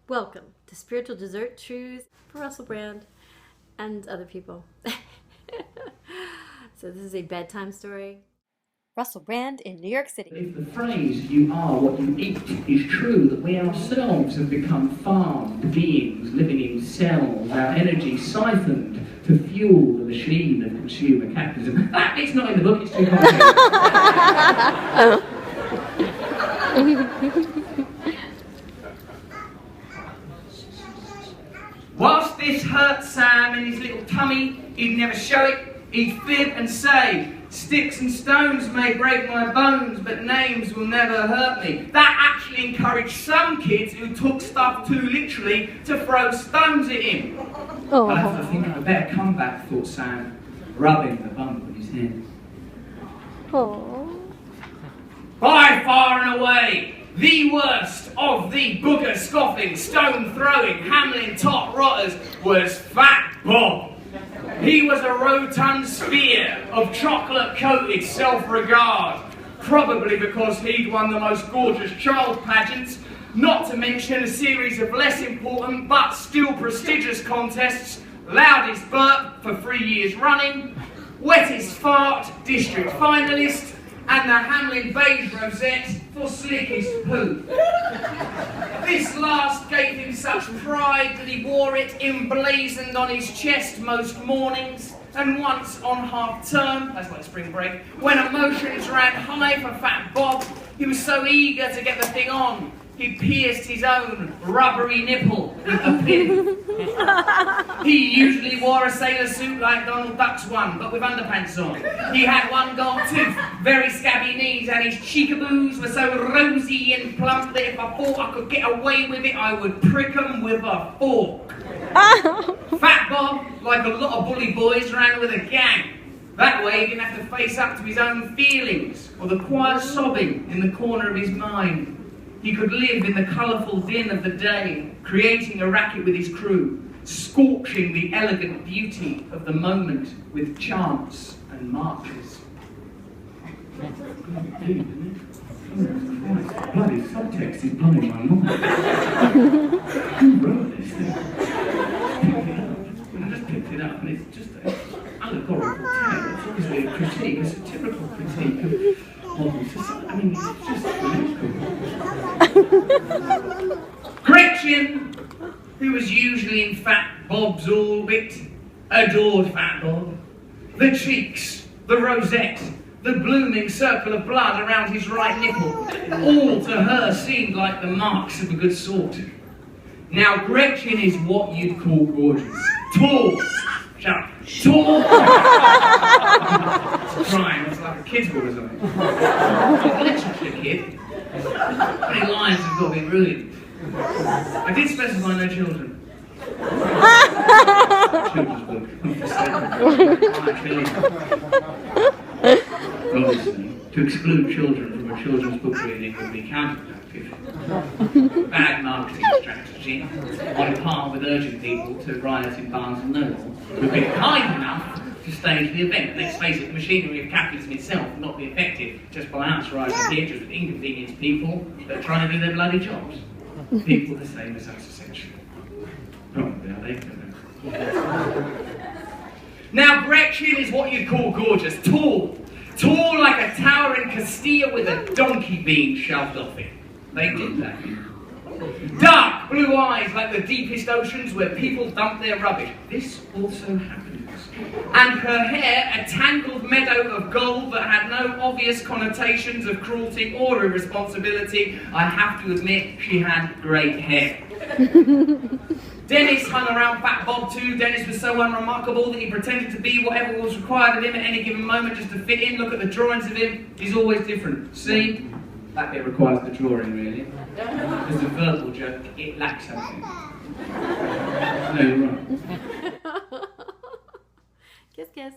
Welcome to Spiritual Dessert Trews for Russell Brand and other people. So this is a bedtime story. Russell Brand in New York City. If the phrase, "you are what you eat," is true, that we ourselves have become farmed beings living in cells, our energy siphoned to fuel the machine of consumer capitalism. That bit's not in the book, it's too complicated. Whilst this hurt Sam in his little tummy, he'd never show it, he'd fib and say, "Sticks and stones may break my bones, but names will never hurt me." That actually encouraged some kids who took stuff too literally to throw stones at him. Oh. I think I better come back, thought Sam, rubbing the bump on his head. Oh. By far and away, the worst of the booger-scoffing, stone-throwing, Hamelin top rotters was Fat Bob. He was a rotund sphere of chocolate-coated self-regard, probably because he'd won the most gorgeous child pageants, not to mention a series of less important but still prestigious contests: loudest burp for 3 years running, wettest fart district finalist, and the Hamelin beige rosette for slickest poo. This last gave him such pride that he wore it emblazoned on his chest most mornings, and once on half-term, that's like spring break, when emotions ran high for Fat Bob, he was so eager to get the thing on, he pierced his own rubbery nipple with a pin. He usually wore a sailor suit like Donald Duck's one, but with underpants on. He had one gold tooth, very scabby knees, and his cheekaboos were so rosy and plump that if I thought I could get away with it, I would prick them with a fork. Fat Bob, like a lot of bully boys, ran with a gang. That way he didn't have to face up to his own feelings, or the quiet sobbing in the corner of his mind. He could live in the colourful din of the day, creating a racket with his crew, scorching the elegant beauty of the moment with chants and marches. Bloody subtext is blowing my mind. Who wrote this thing? I just picked it up and it's just an allegorical tale. It's obviously a critique, a satirical critique of modern society. I mean, it's just political. Gretchen, who was usually in Fat Bob's orbit, adored Fat Bob. The cheeks, the rosette, the blooming circle of blood around his right nipple, all to her seemed like the marks of a good sort. Now Gretchen is what you'd call gorgeous. Tall. Shut up. Tall. Crying, it's like a kid's book or something. A literature kid. How many lines have got to be ruined? I did specify no children. Children's book. Obviously, to exclude children from a children's book reading would be counterproductive. Bad marketing strategy, on par with urging people to riot in Barnes and Noble, who've been kind enough to stage the event. Let's face it, the machinery of capitalism itself will not be effective just by outright here, just inconvenience people that are trying to do their bloody jobs. People the same as us, essentially. Probably are they? Now Gretchen is what you'd call gorgeous. Tall like a tower in Castilla with a donkey being shoved off it. They did that. Dark blue eyes like the deepest oceans where people dump their rubbish. This also happens. And her hair, a tangled meadow of gold that had no obvious connotations of cruelty or irresponsibility. I have to admit, she had great hair. Dennis hung around Fat Bob too. Dennis was so unremarkable that he pretended to be whatever was required of him at any given moment just to fit in. Look at the drawings of him. He's always different. See? That bit requires the drawing, really. As a verbal joke, it lacks something. No, you're right. Kiss, kiss.